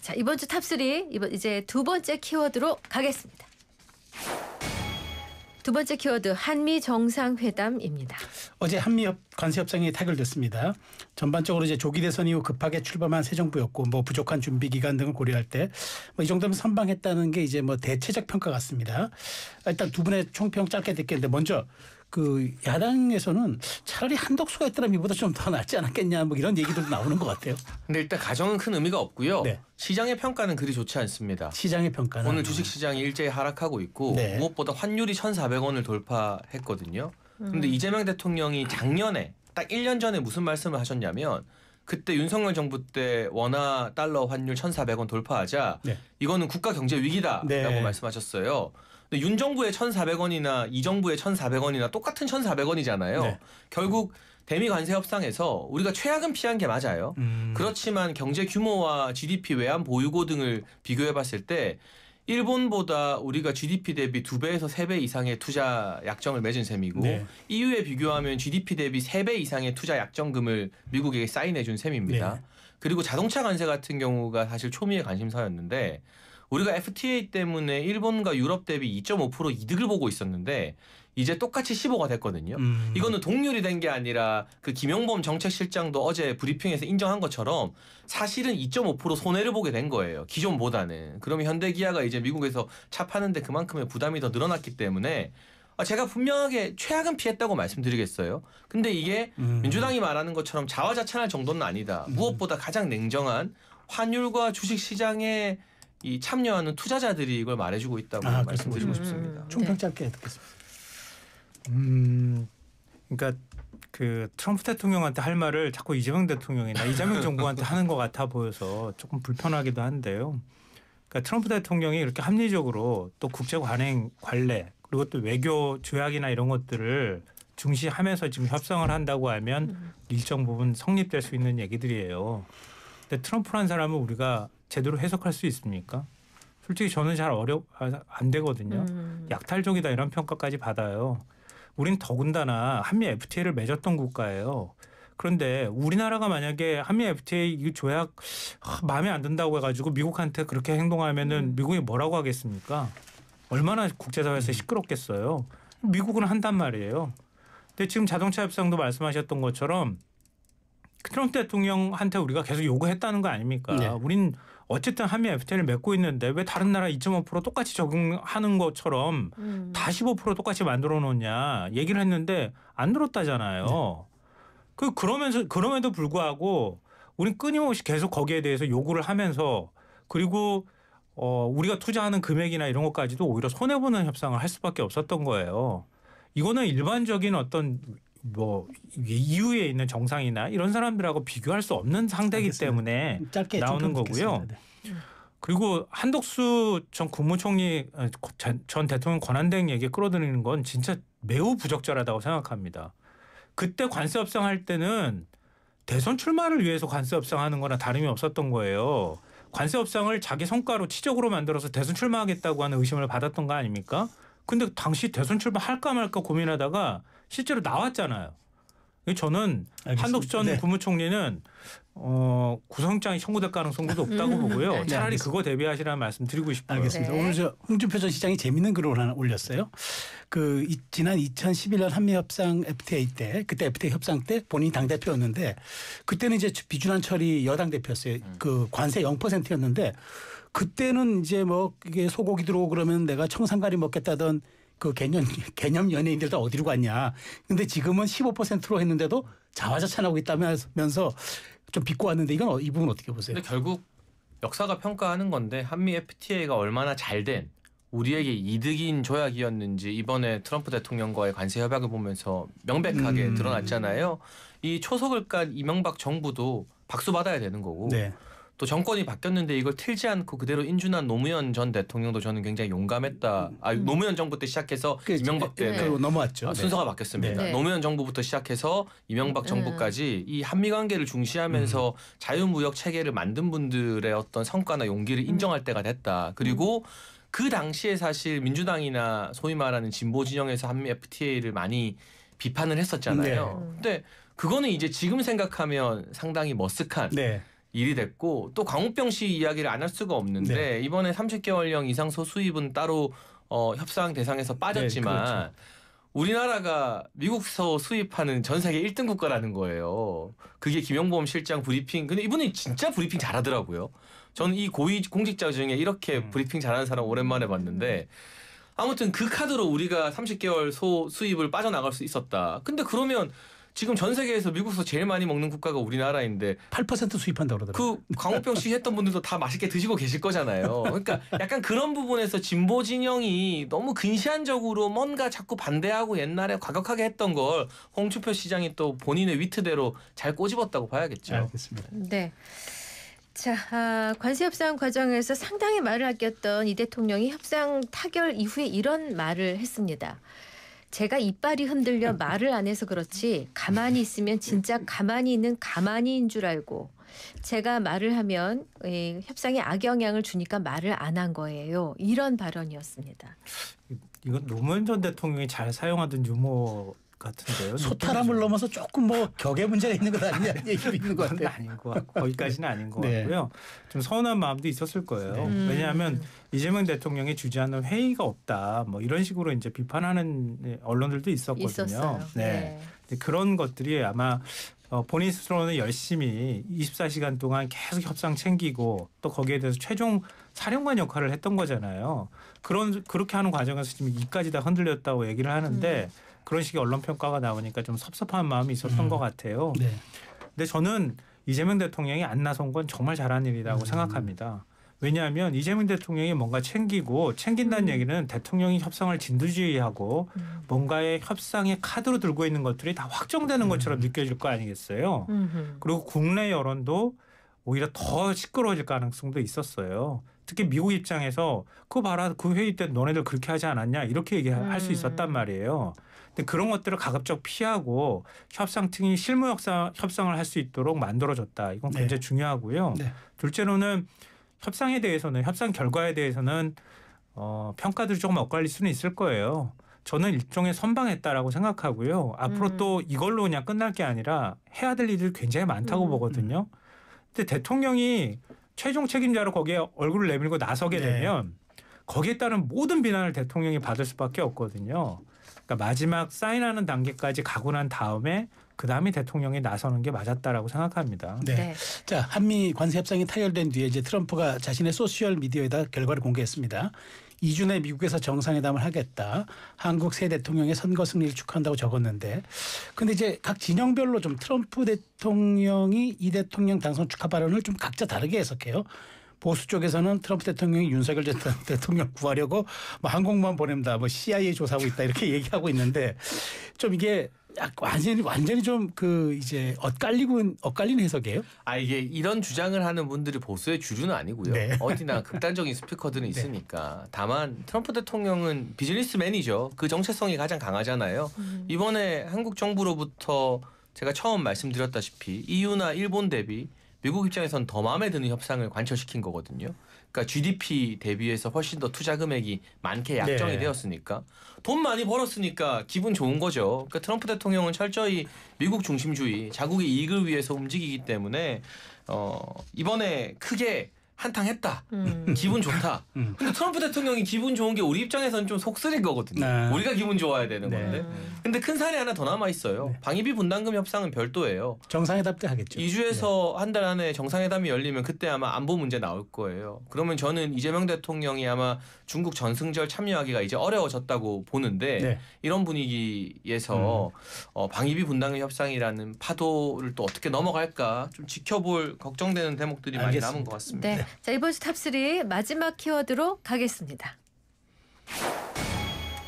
자, 이번 주 탑3 이제 두 번째 키워드로 가겠습니다. 두 번째 키워드 한미 정상회담입니다. 어제 한미 관세 협상이 타결됐습니다. 전반적으로 이제 조기 대선 이후 급하게 출범한 새 정부였고 부족한 준비 기간 등을 고려할 때 이 정도면 선방했다는 게 이제 대체적 평가 같습니다. 일단 두 분의 총평 짧게 듣겠는데 먼저 그 야당에서는 차라리 한덕수가 있더라면 이보다 좀 더 낫지 않았겠냐 이런 얘기들도 나오는 것 같아요. 근데 일단 가정은 큰 의미가 없고요. 네. 시장의 평가는 그리 좋지 않습니다. 시장의 평가는 오늘 주식시장이 일제히 하락하고 있고 네. 무엇보다 환율이 1,400원을 돌파했거든요. 그런데 이재명 대통령이 작년에 딱 1년 전에 무슨 말씀을 하셨냐면 그때 윤석열 정부 때 원화 달러 환율 1,400원 돌파하자 네. 이거는 국가 경제 위기다라고 네. 말씀하셨어요. 근데 윤 정부의 1,400원이나 이 정부의 1,400원이나 똑같은 1,400원이잖아요. 네. 결국 대미 관세 협상에서 우리가 최악은 피한 게 맞아요. 그렇지만 경제 규모와 GDP 외환 보유고 등을 비교해 봤을 때 일본보다 우리가 GDP 대비 2배에서 3배 이상의 투자 약정을 맺은 셈이고 네. EU에 비교하면 GDP 대비 3배 이상의 투자 약정금을 미국에게 사인해 준 셈입니다. 네. 그리고 자동차 관세 같은 경우가 사실 초미의 관심사였는데 우리가 FTA 때문에 일본과 유럽 대비 2.5% 이득을 보고 있었는데 이제 똑같이 15가 됐거든요. 이거는 동률이 된 게 아니라 그 김용범 정책실장도 어제 브리핑에서 인정한 것처럼 사실은 2.5% 손해를 보게 된 거예요. 기존보다는. 그러면 현대기아가 이제 미국에서 차 파는데 그만큼의 부담이 더 늘어났기 때문에 제가 분명하게 최악은 피했다고 말씀드리겠어요. 근데 이게 민주당이 말하는 것처럼 자화자찬할 정도는 아니다. 무엇보다 가장 냉정한 환율과 주식시장에 이 참여하는 투자자들이 이걸 말해주고 있다고 말씀드리고 싶습니다. 총평 짧게 듣겠습니다. 그러니까 그 트럼프 대통령한테 할 말을 자꾸 이재명 대통령이나 이재명 정부한테 하는 것 같아 보여서 조금 불편하기도 한데요. 그러니까 트럼프 대통령이 이렇게 합리적으로 또 국제 관행 관례 그리고 또 외교 조약이나 이런 것들을 중시하면서 지금 협상을 한다고 하면 일정 부분 성립될 수 있는 얘기들이에요. 근데 트럼프라는 사람은 우리가 제대로 해석할 수 있습니까? 솔직히 저는 잘 안 되거든요. 약탈적이다 이런 평가까지 받아요. 우린 더군다나 한미 FTA를 맺었던 국가예요. 그런데 우리나라가 만약에 한미 FTA 이 조약 마음에 안 든다고 해가지고 미국한테 그렇게 행동하면은 미국이 뭐라고 하겠습니까? 얼마나 국제사회에서 시끄럽겠어요. 미국은 한단 말이에요. 근데 지금 자동차 협상도 말씀하셨던 것처럼 트럼프 대통령한테 우리가 계속 요구했다는 거 아닙니까? 네. 우린 어쨌든 한미 FTA를 맺고 있는데 왜 다른 나라 2.5% 똑같이 적용하는 것처럼 다 15% 똑같이 만들어 놓냐 얘기를 했는데 안 들었다잖아요. 네. 그럼에도 불구하고 우린 끊임없이 계속 거기에 대해서 요구를 하면서 그리고 우리가 투자하는 금액이나 이런 것까지도 오히려 손해보는 협상을 할 수밖에 없었던 거예요. 이거는 일반적인 어떤 이후에 있는 정상이나 이런 사람들하고 비교할 수 없는 상대이기 때문에 나오는 거고요. 네. 그리고 한덕수 전 국무총리 전 대통령 권한대행 얘기 끌어들이는 건 진짜 매우 부적절하다고 생각합니다. 그때 관세 협상할 때는 대선 출마를 위해서 관세 협상하는 거나 다름이 없었던 거예요. 관세 협상을 자기 성과로 치적으로 만들어서 대선 출마하겠다고 하는 의심을 받았던 거 아닙니까? 근데 당시 대선 출마할까 말까 고민하다가 실제로 나왔잖아요. 저는 알겠습니다. 한덕수 전 국무총리는 구속영장이 청구될 가능성도 높다고 보고요. 차라리 그거 대비하시라는 말씀 드리고 싶어요. 알겠습니다. 네. 오늘 홍준표 전 시장이 재밌는 글을 하나 올렸어요. 지난 2011년 한미협상 FTA 때 그때 FTA 협상 때 본인이 당대표였는데 그때는 이제 비준환 철이 여당 대표였어요. 그 관세 0%였는데 그때는 이제 이게 소고기 들어오고 그러면 내가 청산가리 먹겠다던 그 개념 연예인들 다 어디로 갔냐. 근데 지금은 15%로 했는데도 자화자찬하고 있다면서 좀 비꼬 왔는데 이 부분 어떻게 보세요? 근데 결국 역사가 평가하는 건데 한미 FTA가 얼마나 잘된 우리에게 이득인 조약이었는지 이번에 트럼프 대통령과의 관세 협약을 보면서 명백하게 드러났잖아요. 이 초석을 깐 이명박 정부도 박수 받아야 되는 거고 네. 또 정권이 바뀌었는데 이걸 틀지 않고 그대로 인준한 노무현 전 대통령도 저는 굉장히 용감했다. 노무현 정부 때 시작해서 이명박 때문에 넘어왔죠. 순서가 바뀌었습니다. 네. 노무현 정부부터 시작해서 이명박 정부까지 이 한미 관계를 중시하면서 자유무역 체계를 만든 분들의 어떤 성과나 용기를 인정할 때가 됐다. 그리고 그 당시에 사실 민주당이나 소위 말하는 진보 진영에서 한미 FTA를 많이 비판을 했었잖아요. 근데 그거는 이제 지금 생각하면 상당히 머쓱한 네. 일이 됐고 또 광우병 씨 이야기를 안 할 수가 없는데 네. 이번에 30개월령 이상 소수입은 따로 협상 대상에서 빠졌지만 네, 그렇죠. 우리나라가 미국서 수입하는 전 세계 1등 국가라는 거예요. 그게 김영범 실장 브리핑. 근데 이분이 진짜 브리핑 잘하더라고요. 저는 이 고위 공직자 중에 이렇게 브리핑 잘하는 사람 오랜만에 봤는데 아무튼 그 카드로 우리가 30개월 수입을 빠져나갈 수 있었다. 근데 그러면 지금 전 세계에서 미국서 제일 많이 먹는 국가가 우리나라인데 8% 수입한다고 그러더라고요. 그 광우병 씨 했던 분들도 다 맛있게 드시고 계실 거잖아요. 그러니까 약간 그런 부분에서 진보 진영이 너무 근시안적으로 뭔가 자꾸 반대하고 옛날에 과격하게 했던 걸 홍준표 시장이 또 본인의 위트대로 잘 꼬집었다고 봐야겠죠. 알겠습니다. 네. 자, 관세 협상 과정에서 상당히 말을 아꼈던 이 대통령이 협상 타결 이후에 이런 말을 했습니다. 제가 이빨이 흔들려 말을 안 해서 그렇지 가만히 있으면 진짜 가만히 있는 가만히인 줄 알고 제가 말을 하면 협상에 악영향을 주니까 말을 안 한 거예요. 이런 발언이었습니다. 이건 노무현 전 대통령이 잘 사용하던 유머 같은데요. 소탈함을 넘어서 조금 뭐 격의 문제가 있는 것 아니냐는 얘기도 있는 것 그건 같아요. 아닌 것 같고 거기까지는 아닌 것 네. 같고요. 좀 서운한 마음도 있었을 거예요. 네. 왜냐하면 이재명 대통령이 주재하는 회의가 없다. 뭐 이런 식으로 이제 비판하는 언론들도 있었거든요. 있었어요. 네. 근데 그런 것들이 아마 본인 스스로는 열심히 24시간 동안 계속 협상 챙기고 또 거기에 대해서 최종 사령관 역할을 했던 거잖아요. 그렇게 하는 과정에서 지금 이까지 다 흔들렸다고 얘기를 하는데 그런 식의 언론 평가가 나오니까 좀 섭섭한 마음이 있었던 것 같아요. 네. 근데 저는 이재명 대통령이 안 나선 건 정말 잘한 일이라고 생각합니다. 왜냐하면 이재명 대통령이 뭔가 챙긴다는 얘기는 대통령이 협상을 진두지휘하고 뭔가의 협상의 카드로 들고 있는 것들이 다 확정되는 것처럼 느껴질 거 아니겠어요. 그리고 국내 여론도 오히려 더 시끄러워질 가능성도 있었어요. 특히 미국 입장에서 그거 봐라 그 회의 때 너네들 그렇게 하지 않았냐 이렇게 얘기할 수 있었단 말이에요. 근데 그런 것들을 가급적 피하고 협상팀이 실무 협상을 할 수 있도록 만들어줬다. 이건 굉장히 중요하고요. 네. 둘째로는 협상 결과에 대해서는 평가들이 조금 엇갈릴 수는 있을 거예요. 저는 일종의 선방했다라고 생각하고요. 앞으로 또 이걸로 그냥 끝날 게 아니라 해야 될 일들이 굉장히 많다고 보거든요. 근데 대통령이 최종 책임자로 거기에 얼굴을 내밀고 나서게 되면 거기에 따른 모든 비난을 대통령이 받을 수밖에 없거든요. 그러니까 마지막 사인하는 단계까지 가고 난 다음에 그다음에 대통령이 나서는 게 맞았다라고 생각합니다. 네. 네. 자, 한미 관세 협상이 타결된 뒤에 이제 트럼프가 자신의 소셜 미디어에다 결과를 공개했습니다. 2주 내 미국에서 정상회담을 하겠다. 한국 새 대통령의 선거 승리를 축하한다고 적었는데 근데 이제 각 진영별로 좀 트럼프 대통령이 이 대통령 당선 축하 발언을 좀 각자 다르게 해석해요. 보수 쪽에서는 트럼프 대통령이 윤석열 대통령 구하려고 뭐 항공모함 보낸다, 뭐 CIA 조사하고 있다 이렇게 얘기하고 있는데 좀 이게 완전히 좀 이제 엇갈리는 해석이에요. 이게 이런 주장을 하는 분들이 보수의 주류는 아니고요. 네. 어디나 극단적인 스피커들은 있으니까. 다만 트럼프 대통령은 비즈니스맨이죠. 그 정체성이 가장 강하잖아요. 이번에 한국 정부로부터 제가 처음 말씀드렸다시피 EU나 일본 대비 미국 입장에선 더 마음에 드는 협상을 관철시킨 거거든요. 그러니까 GDP 대비해서 훨씬 더 투자 금액이 많게 약정이 되었으니까 돈 많이 벌었으니까 기분 좋은 거죠. 그러니까 트럼프 대통령은 철저히 미국 중심주의, 자국의 이익을 위해서 움직이기 때문에 이번에 크게 한탕했다. 기분 좋다. 근데 트럼프 대통령이 기분 좋은 게 우리 입장에서는 좀 속쓰린 거거든요. 우리가 기분 좋아야 되는 건데. 근데 큰 사안이 하나 더 남아 있어요. 방위비 분담금 협상은 별도예요. 정상회담 때 하겠죠. 2주에서 한 달 안에 정상회담이 열리면 그때 아마 안보 문제 나올 거예요. 그러면 저는 이재명 대통령이 아마 중국 전승절 참여하기가 이제 어려워졌다고 보는데 이런 분위기에서 방위비 분담금 협상이라는 파도를 또 어떻게 넘어갈까 좀 지켜볼 걱정되는 대목들이 많이 남은 것 같습니다. 네. 자, 이번 주 탑3 마지막 키워드로 가겠습니다.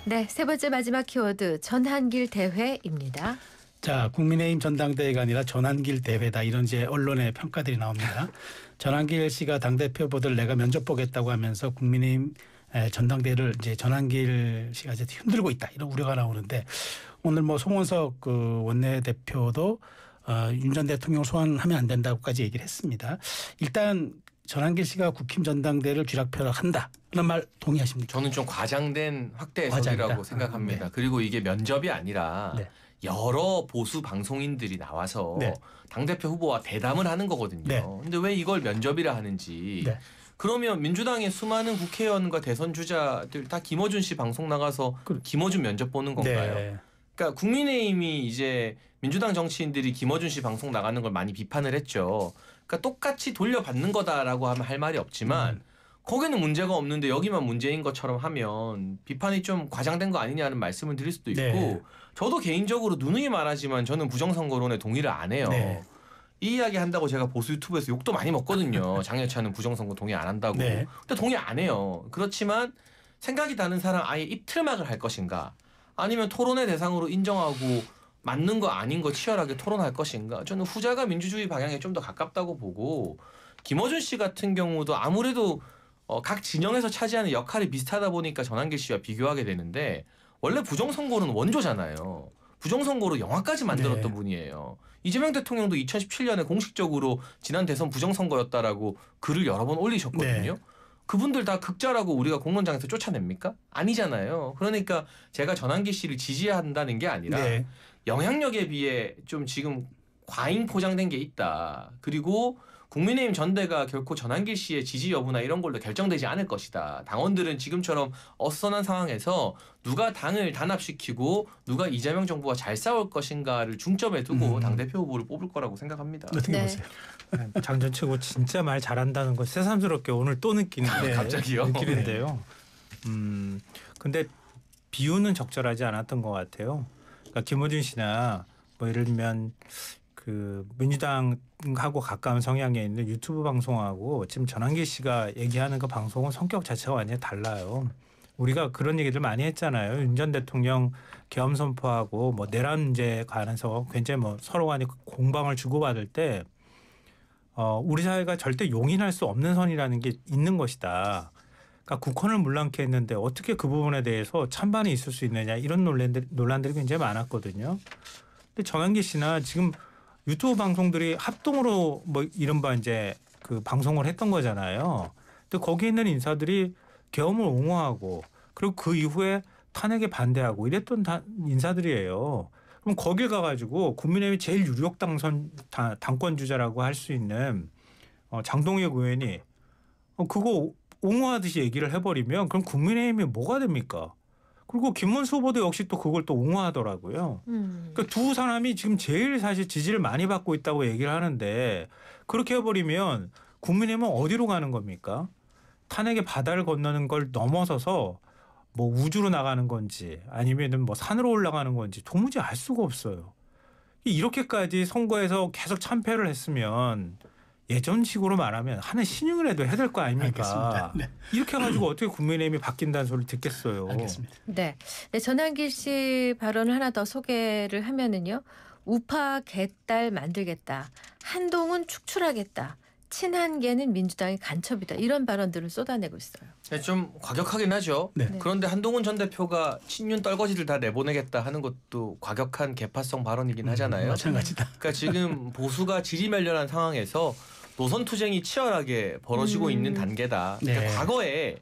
네, 세 번째 마지막 키워드 전한길 대회입니다. 자, 국민의힘 전당대회가 아니라 전한길 대회다 이런 이제 언론의 평가들이 나옵니다. 전한길 씨가 당대표 보들 내가 면접 보겠다고 하면서 국민의힘 전당대회를 이제 전한길 씨가 이제 흔들고 있다 이런 우려가 나오는데 오늘 뭐 송원석 그 원내대표도 윤 전 대통령 소환하면 안 된다고까지 얘기를 했습니다. 일단 전한길 씨가 국힘 전당대회를 쥐락펴락한다 그런 말 동의하십니까? 저는 좀 과장된 확대 해석이라고 생각합니다. 그리고 이게 면접이 아니라 여러 보수 방송인들이 나와서 네. 당대표 후보와 대담을 하는 거거든요. 네. 근데 왜 이걸 면접이라 하는지. 네. 그러면 민주당의 수많은 국회의원과 대선 주자들 다 김어준 씨 방송 나가서 김어준 면접 보는 건가요? 네. 그러니까 국민의힘이 이제 민주당 정치인들이 김어준 씨 방송 나가는 걸 많이 비판을 했죠. 그러니까 똑같이 돌려받는 거다라고 하면 할 말이 없지만 거기는 문제가 없는데 여기만 문제인 것처럼 하면 비판이 좀 과장된 거 아니냐는 말씀을 드릴 수도 있고 네. 저도 개인적으로 누누이 말하지만 저는 부정선거론에 동의를 안 해요. 네. 이 이야기 한다고 제가 보수 유튜브에서 욕도 많이 먹거든요. 장여찬은 부정선거 동의 안 한다고. 네. 근데 동의 안 해요. 그렇지만 생각이 다른 사람 아예 입틀막을 할 것인가 아니면 토론의 대상으로 인정하고 맞는 거 아닌 거 치열하게 토론할 것인가 저는 후자가 민주주의 방향에 좀 더 가깝다고 보고 김어준 씨 같은 경우도 아무래도 각 진영에서 차지하는 역할이 비슷하다 보니까 전한길 씨와 비교하게 되는데 원래 부정선거는 원조잖아요. 부정선거로 영화까지 만들었던 네. 분이에요. 이재명 대통령도 2017년에 공식적으로 지난 대선 부정선거였다라고 글을 여러 번 올리셨거든요. 네. 그분들 다 극자라고 우리가 공론장에서 쫓아냅니까? 아니잖아요. 그러니까 제가 전한길 씨를 지지한다는 게 아니라 네. 영향력에 비해 좀 지금 과잉 포장된 게 있다. 그리고 국민의힘 전대가 결코 전한길 씨의 지지 여부나 이런 걸로 결정되지 않을 것이다. 당원들은 지금처럼 어수선한 상황에서 누가 당을 단합시키고 누가 이재명 정부와 잘 싸울 것인가를 중점에 두고 당대표 후보를 뽑을 거라고 생각합니다. 어떻게 네. 보세요? 장전치고 진짜 말 잘한다는 거 새삼스럽게 오늘 또 느끼는데 갑자기요? 느끼는데요. 근데 비유는 적절하지 않았던 것 같아요. 그러니까 김어준 씨나 뭐 예를 들면 그 민주당하고 가까운 성향에 있는 유튜브 방송하고 지금 전한길 씨가 얘기하는 그 방송은 성격 자체가 완전히 달라요. 우리가 그런 얘기들 많이 했잖아요. 윤 전 대통령 계엄 선포하고 뭐 내란 문제에 관해서 굉장히 뭐 서로 간에 공방을 주고받을 때 우리 사회가 절대 용인할 수 없는 선이라는 게 있는 것이다. 그러니까 국헌을 물랑케 했는데 어떻게 그 부분에 대해서 찬반이 있을 수 있느냐 이런 논란들이 굉장히 많았거든요. 근데 전한길 씨나 지금 유튜브 방송들이 합동으로 뭐 이른바 이제 그 방송을 했던 거잖아요. 근데 거기 있는 인사들이 계엄을 옹호하고 그리고 그 이후에 탄핵에 반대하고 이랬던 인사들이에요. 그럼 거길 가가지고 국민의힘이 제일 유력 당권 주자라고 할 수 있는 장동혁 의원이 그거 옹호하듯이 얘기를 해버리면 그럼 국민의힘이 뭐가 됩니까? 그리고 김문수 후보도 역시 또 그걸 또 옹호하더라고요. 그러니까 두 사람이 지금 제일 사실 지지를 많이 받고 있다고 얘기를 하는데 그렇게 해버리면 국민의힘은 어디로 가는 겁니까? 탄핵의 바다를 건너는 걸 넘어서서 뭐 우주로 나가는 건지 아니면은 뭐 산으로 올라가는 건지 도무지 알 수가 없어요. 이렇게까지 선거에서 계속 참패를 했으면 예전식으로 말하면 하는 신용을 해도 해야 될 거 아닙니까? 네. 이렇게 해가지고 어떻게 국민의힘이 바뀐다는 소리를 듣겠어요. 알겠습니다. 네. 네, 전한길 씨 발언을 하나 더 소개를 하면은요. 우파 개딸 만들겠다. 한동훈 축출하겠다. 친한계는 민주당의 간첩이다. 이런 발언들을 쏟아내고 있어요. 네, 좀 과격하긴 하죠. 네. 그런데 한동훈 전 대표가 친윤 떨거지들 다 내보내겠다 하는 것도 과격한 개파성 발언이긴 하잖아요. 마찬가지다. 그러니까 지금 보수가 지리멸렬한 상황에서 노선 투쟁이 치열하게 벌어지고 있는 단계다. 그러니까 네. 과거에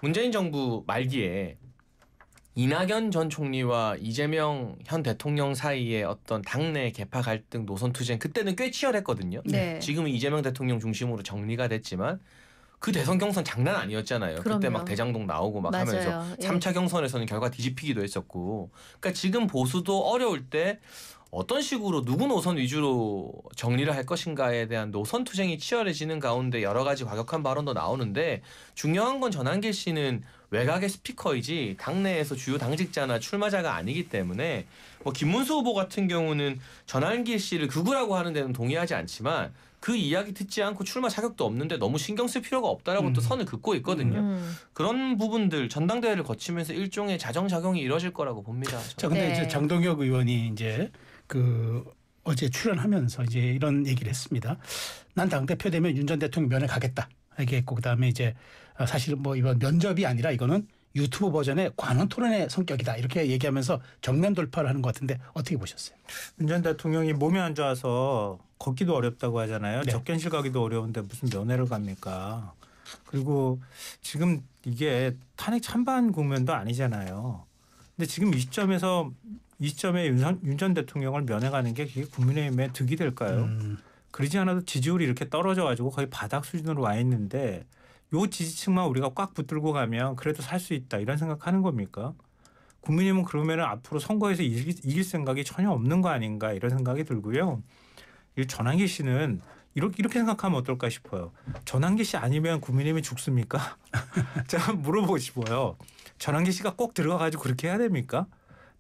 문재인 정부 말기에 이낙연 전 총리와 이재명 현 대통령 사이에 어떤 당내 개파 갈등 노선 투쟁 그때는 꽤 치열했거든요. 네. 지금은 이재명 대통령 중심으로 정리가 됐지만 그 대선 경선 장난 아니었잖아요. 그럼요. 그때 막 대장동 나오고 막 하면서 맞아요. 예. 3차 경선에서는 결과 뒤집히기도 했었고. 그러니까 지금 보수도 어려울 때 어떤 식으로 누구 노선 위주로 정리를 할 것인가에 대한 노선 투쟁이 치열해지는 가운데 여러 가지 과격한 발언도 나오는데 중요한 건 전한길 씨는 외곽의 스피커이지 당내에서 주요 당직자나 출마자가 아니기 때문에 뭐 김문수 후보 같은 경우는 전한길 씨를 극우라고 하는 데는 동의하지 않지만 그 이야기 듣지 않고 출마 자격도 없는데 너무 신경 쓸 필요가 없다라고 또 선을 긋고 있거든요. 그런 부분들 전당대회를 거치면서 일종의 자정작용이 이루어질 거라고 봅니다. 저는. 자, 근데 네. 이제 장동혁 의원이 이제 그 어제 출연하면서 이제 이런 얘기를 했습니다. 난 당대표 되면 윤 전 대통령 면회 가겠다. 얘기했고 그다음에 이제 사실 뭐 이번 면접이 아니라 이거는 유튜브 버전의 관원 토론의 성격이다. 이렇게 얘기하면서 정면 돌파를 하는 것 같은데 어떻게 보셨어요? 윤 전 대통령이 몸이 안 좋아서 걷기도 어렵다고 하잖아요. 네. 접견실 가기도 어려운데 무슨 면회를 갑니까? 그리고 지금 이게 탄핵 찬반 국면도 아니잖아요. 근데 지금 이 시점에서 이 시점에 윤 전 대통령을 면회가는 게 그게 국민의힘의 득이 될까요? 그러지 않아도 지지율이 이렇게 떨어져 가지고 거의 바닥 수준으로 와 있는데 요 지지층만 우리가 꽉 붙들고 가면 그래도 살 수 있다 이런 생각하는 겁니까? 국민의힘은 그러면 앞으로 선거에서 이길 생각이 전혀 없는 거 아닌가 이런 생각이 들고요. 이 전환기 씨는 이렇게 생각하면 어떨까 싶어요. 전환기 씨 아니면 국민의힘이 죽습니까? 제가 물어보고 싶어요. 전환기 씨가 꼭 들어가가지고 그렇게 해야 됩니까?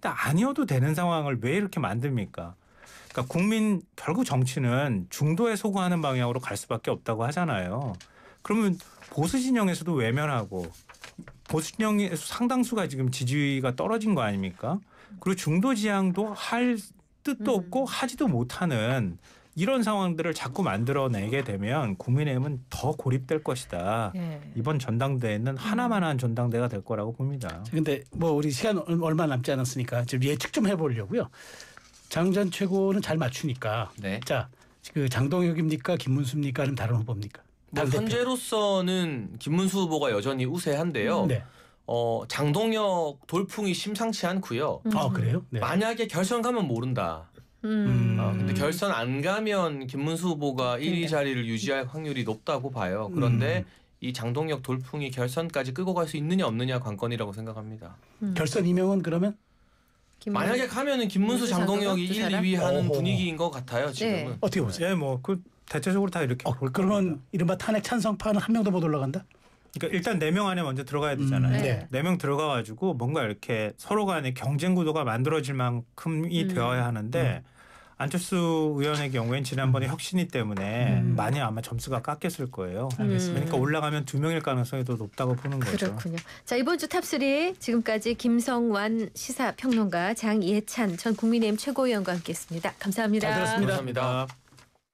근데 아니어도 되는 상황을 왜 이렇게 만듭니까? 그러니까 결국 정치는 중도에 소구하는 방향으로 갈 수밖에 없다고 하잖아요. 그러면 보수 진영에서도 외면하고 보수 진영에서 상당수가 지금 지지가 떨어진 거 아닙니까? 그리고 중도 지향도 할 뜻도 없고 하지도 못하는 이런 상황들을 자꾸 만들어내게 되면 국민의힘은 더 고립될 것이다. 이번 전당대회는 하나만한 전당대회가 될 거라고 봅니다. 그런데 뭐 우리 시간 얼마 남지 않았으니까 좀 예측 좀 해보려고요. 장 전 최고는 잘 맞추니까. 네. 자, 그 장동혁입니까, 김문수입니까, 아니면 다른 후보입니까? 뭐 현재로서는 김문수 후보가 여전히 우세한데요. 네. 장동혁 돌풍이 심상치 않고요. 아 그래요? 네. 만약에 결선 가면 모른다. 근데 결선 안 가면 김문수 후보가 1위 자리를 유지할 확률이 높다고 봐요. 그런데 이 장동혁 돌풍이 결선까지 끌고 갈 수 있느냐 없느냐 관건이라고 생각합니다. 결선 이명은 그러면? 만약에 가면은 김문수 장동혁이 1, 2위 하는 분위기인 것 같아요. 지금은. 네. 어떻게 보세요? 예, 뭐 그 대체적으로 다 이렇게 볼 그러면 겁니다. 이른바 탄핵 찬성파는 한 명도 못 올라간다? 그러니까 일단 4명 안에 먼저 들어가야 되잖아요. 네. 4명 들어가가지고 뭔가 이렇게 서로 간에 경쟁 구도가 만들어질 만큼이 되어야 하는데 안철수 의원의 경우엔 지난번에 혁신위 때문에 많이 아마 점수가 깎였을 거예요. 그러니까 올라가면 2명일 가능성이 더 높다고 보는 거죠. 그렇군요. 자, 이번 주 탑3 지금까지 김성완 시사평론가, 장예찬 전 국민의힘 최고위원과 함께했습니다. 감사합니다. 잘 들었습니다. 감사합니다.